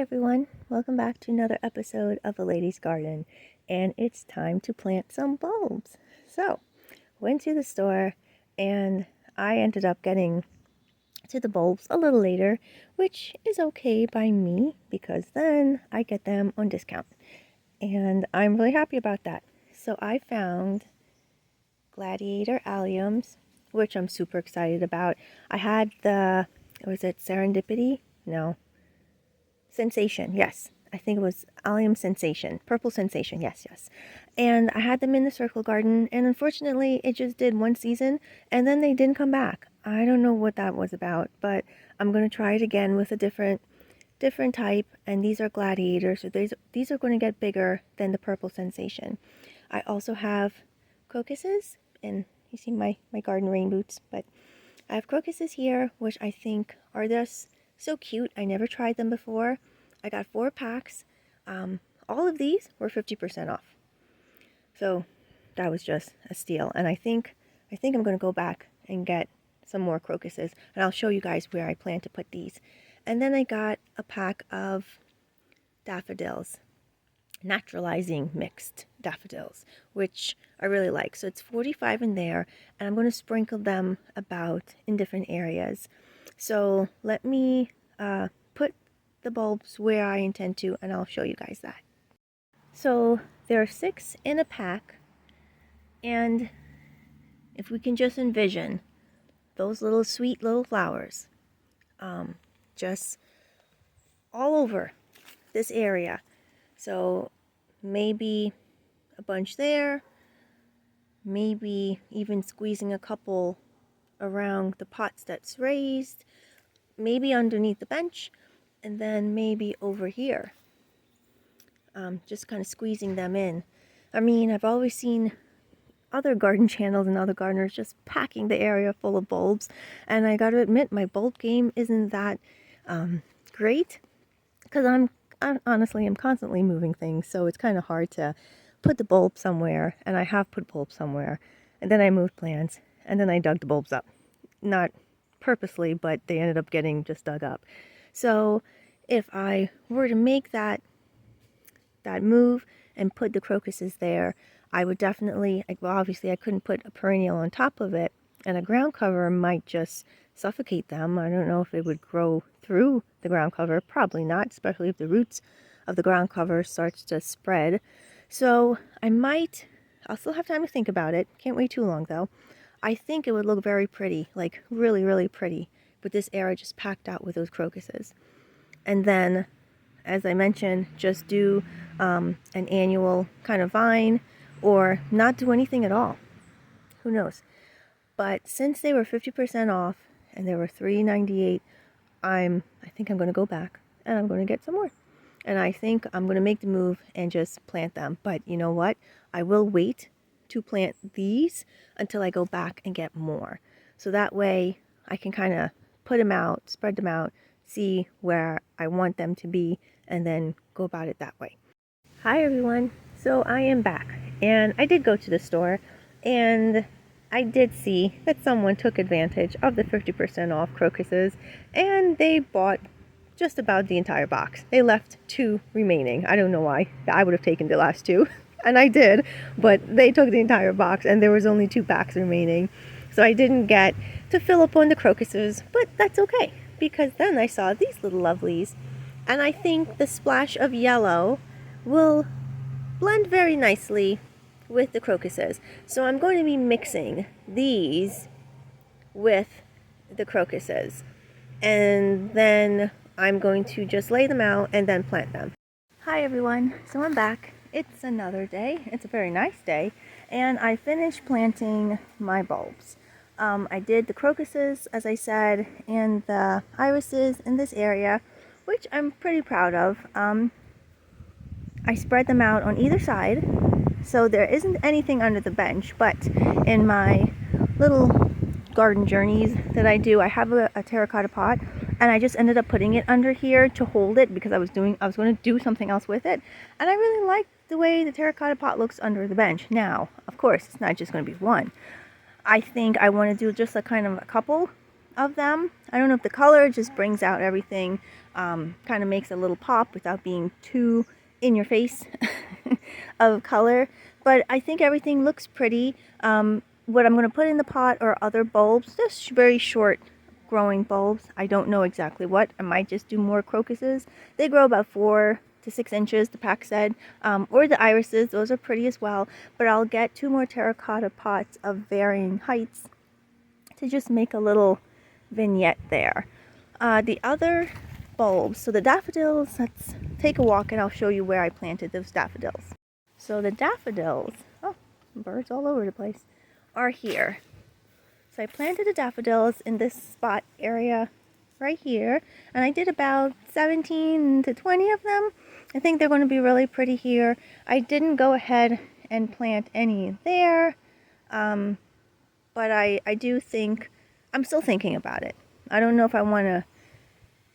everyone, welcome back to another episode of A Lady's Garden, and it's time to plant some bulbs. So, went to the store and I ended up getting to the bulbs a little later, which is okay by me because then I get them on discount, and I'm really happy about that. So I found gladiator alliums, which I'm super excited about. I had was it serendipity? No. Sensation, yes. I think it was allium sensation, purple sensation, yes. And I had them in the circle garden, and unfortunately it just did one season, and then they didn't come back. I don't know what that was about, but I'm going to try it again with a different type, and these are gladiators, so these are going to get bigger than the purple sensation. I also have crocuses, and you see my garden rain boots, but I have crocuses here, which I think are just so cute. I never tried them before. I got 4 packs. All of these were 50% off. So that was just a steal. And I think I'm going to go back and get some more crocuses. And I'll show you guys where I plan to put these. And then I got a pack of daffodils. Naturalizing mixed daffodils, which I really like. So it's 45 in there, and I'm going to sprinkle them about in different areas. So let me put the bulbs where I intend to, and I'll show you guys that. So there are 6 in a pack, and if we can just envision those little sweet little flowers just all over this area. So maybe a bunch there, maybe even squeezing a couple around the pots that's raised, maybe underneath the bench, and then maybe over here. Just kind of squeezing them in. I mean, I've always seen other garden channels and other gardeners just packing the area full of bulbs, and I gotta admit my bulb game isn't that great, because I'm constantly moving things, so it's kind of hard to put the bulb somewhere, and I have put bulbs somewhere, and then I moved plants, and then I dug the bulbs up. Not purposely, but they ended up getting just dug up. So if I were to make that move and put the crocuses there, I would definitely, well, obviously I couldn't put a perennial on top of it, and a ground cover might just suffocate them. I don't know if it would grow through the ground cover. Probably not, especially if the roots of the ground cover starts to spread. So I'll still have time to think about it. Can't wait too long though. I think it would look very pretty, like really, really pretty, with this area just packed out with those crocuses. And then, as I mentioned, just do an annual kind of vine, or not do anything at all. Who knows? But since they were 50% off and they were $3.98, I think I'm going to go back and I'm going to get some more. And I think I'm going to make the move and just plant them. But you know what? I will wait to plant these until I go back and get more. So that way I can kind of put them out, spread them out, see where I want them to be, and then go about it that way. Hi everyone. So I am back, and I did go to the store, and I did see that someone took advantage of the 50% off crocuses, and they bought just about the entire box. They left 2 remaining. I don't know why. I would have taken the last 2, and I did, but they took the entire box, and there was only 2 packs remaining. So I didn't get to fill up on the crocuses, but that's okay, because then I saw these little lovelies, and I think the splash of yellow will blend very nicely with the crocuses. So I'm going to be mixing these with the crocuses, and then I'm going to just lay them out and then plant them. Hi everyone, so I'm back. It's another day. It's a very nice day, and I finished planting my bulbs. I did the crocuses, as I said, and the irises in this area, which I'm pretty proud of. I spread them out on either side, so there isn't anything under the bench, but in my little garden journeys that I do, I have a terracotta pot, and I just ended up putting it under here to hold it because I was going to do something else with it, and I really like the way the terracotta pot looks under the bench. Now, of course, it's not just going to be one. I think I want to do just a kind of a couple of them. I don't know if the color just brings out everything kind of makes a little pop without being too in your face of color. But I think everything looks pretty. What I'm going to put in the pot are other bulbs, just very short growing bulbs. I don't know exactly what. I might just do more crocuses. They grow about 4 to 6 inches, the pack said, or the irises. Those are pretty as well. But I'll get 2 more terracotta pots of varying heights to just make a little vignette there. The other bulbs, so the daffodils, let's take a walk and I'll show you where I planted those daffodils. So the daffodils, oh, birds all over the place, are here. So I planted the daffodils in this spot area right here, and I did about 17 to 20 of them. I think they're going to be really pretty here. I didn't go ahead and plant any there, but I do think, I'm still thinking about it. I don't know if I want to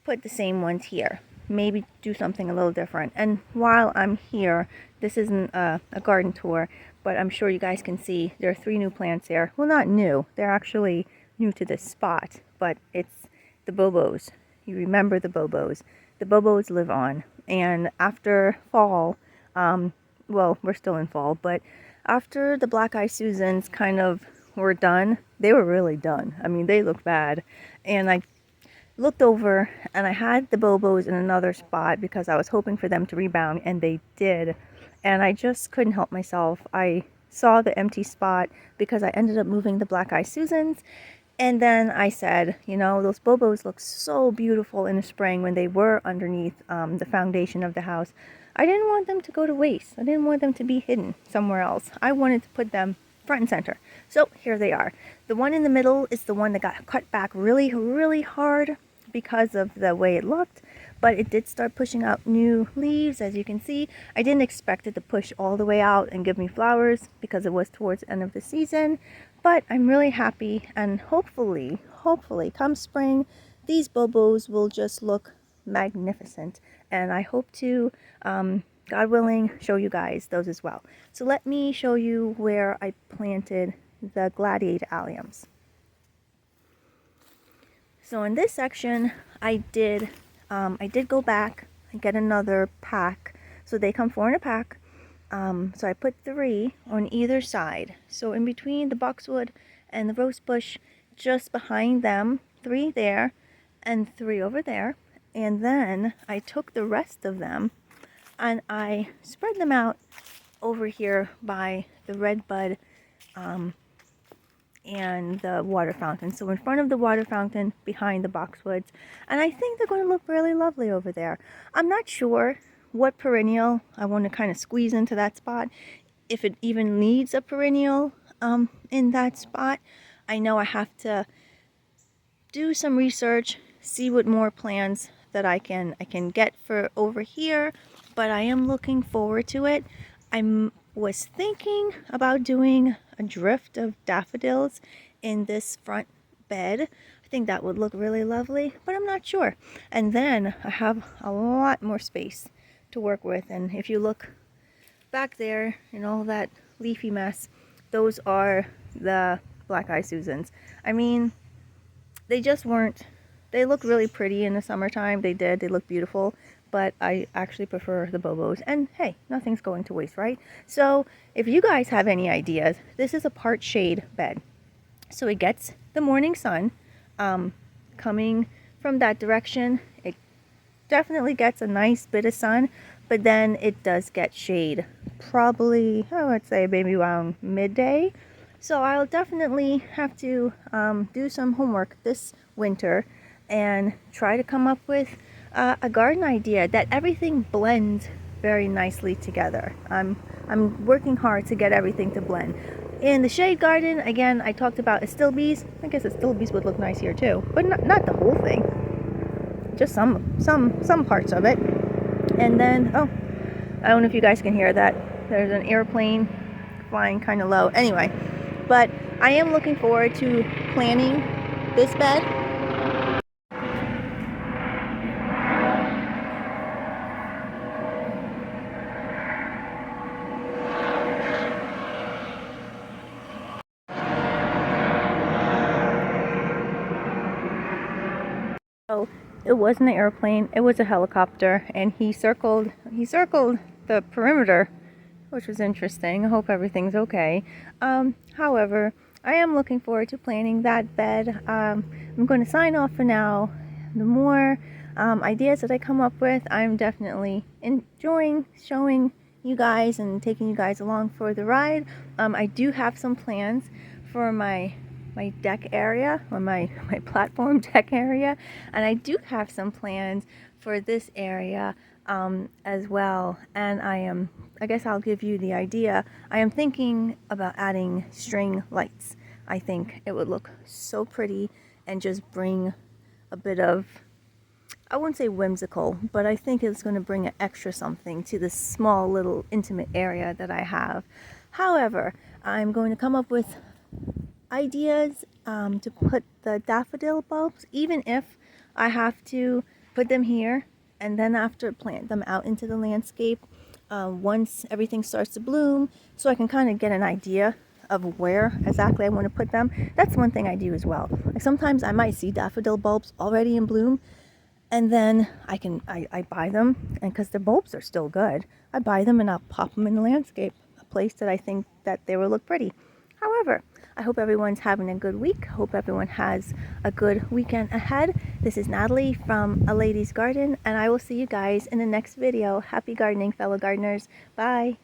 put the same ones here. Maybe do something a little different. And while I'm here, this isn't a garden tour, but I'm sure you guys can see there are 3 new plants here. Well, not new. They're actually new to this spot, but it's the bobos. You remember the bobos. The bobos live on. And after fall, well, we're still in fall, but after the black-eyed Susans kind of were done, they were really done. I mean, they looked bad. And I looked over and I had the bobos in another spot because I was hoping for them to rebound, and they did. And I just couldn't help myself. I saw the empty spot because I ended up moving the black-eyed Susans. And then I said, you know, those bobos look so beautiful in the spring when they were underneath the foundation of the house. I didn't want them to go to waste. I didn't want them to be hidden somewhere else. I wanted to put them front and center. So here they are. The one in the middle is the one that got cut back really, really hard because of the way it looked, but it did start pushing out new leaves, as you can see. I didn't expect it to push all the way out and give me flowers because it was towards the end of the season, but I'm really happy, and hopefully come spring, these bobos will just look magnificent, and I hope to, God willing, show you guys those as well. So let me show you where I planted the gladiator alliums. So in this section, I did go back and get another pack. So they come 4 in a pack. So I put 3 on either side. So in between the boxwood and the rose bush, just behind them, 3 there and 3 over there. And then I took the rest of them and I spread them out over here by the red bud and the water fountain. So in front of the water fountain, behind the boxwoods. And I think they're going to look really lovely over there. I'm not sure what perennial I want to kind of squeeze into that spot. If it even needs a perennial in that spot. I know I have to do some research, see what more plants that I can get for over here. But I am looking forward to it. Was thinking about doing a drift of daffodils in this front bed. I think that would look really lovely, but I'm not sure. And then I have a lot more space to work with, and if you look back there in all that leafy mess, those are the black-eyed Susans. I mean, they just weren't, they look really pretty in the summertime. They look beautiful, but I actually prefer the bobos. And hey, nothing's going to waste, right? So if you guys have any ideas, this is a part shade bed. So it gets the morning sun coming from that direction. It definitely gets a nice bit of sun, but then it does get shade probably, I would say maybe around midday. So I'll definitely have to do some homework this winter and try to come up with a garden idea that everything blends very nicely together. I'm working hard to get everything to blend. In the shade garden, again, I talked about astilbes. I guess astilbes would look nice here too, but not the whole thing. Just some parts of it. And then, oh, I don't know if you guys can hear that. There's an airplane flying kind of low. Anyway, but I am looking forward to planning this bed. So It wasn't an airplane, it was a helicopter, and he circled the perimeter, which was interesting. I hope everything's okay. However, I am looking forward to planting that bed. I'm going to sign off for now. The more ideas that I come up with, I'm definitely enjoying showing you guys and taking you guys along for the ride. I do have some plans for my deck area, or my platform deck area, and I do have some plans for this area as well. And I guess I'll give you the idea. I am thinking about adding string lights. I think it would look so pretty and just bring a bit of, I wouldn't say whimsical, but I think it's going to bring an extra something to this small little intimate area that I have. However, I'm going to come up with ideas to put the daffodil bulbs, even if I have to put them here and then after plant them out into the landscape once everything starts to bloom, so I can kind of get an idea of where exactly I want to put them. That's one thing I do as well. Like sometimes I might see daffodil bulbs already in bloom, and then I buy them, and because the bulbs are still good, I buy them and I'll pop them in the landscape, a place that I think that they will look pretty. However, I hope everyone's having a good week. Hope everyone has a good weekend ahead. This is Natalie from A Lady's Garden, and I will see you guys in the next video. Happy gardening, fellow gardeners. Bye.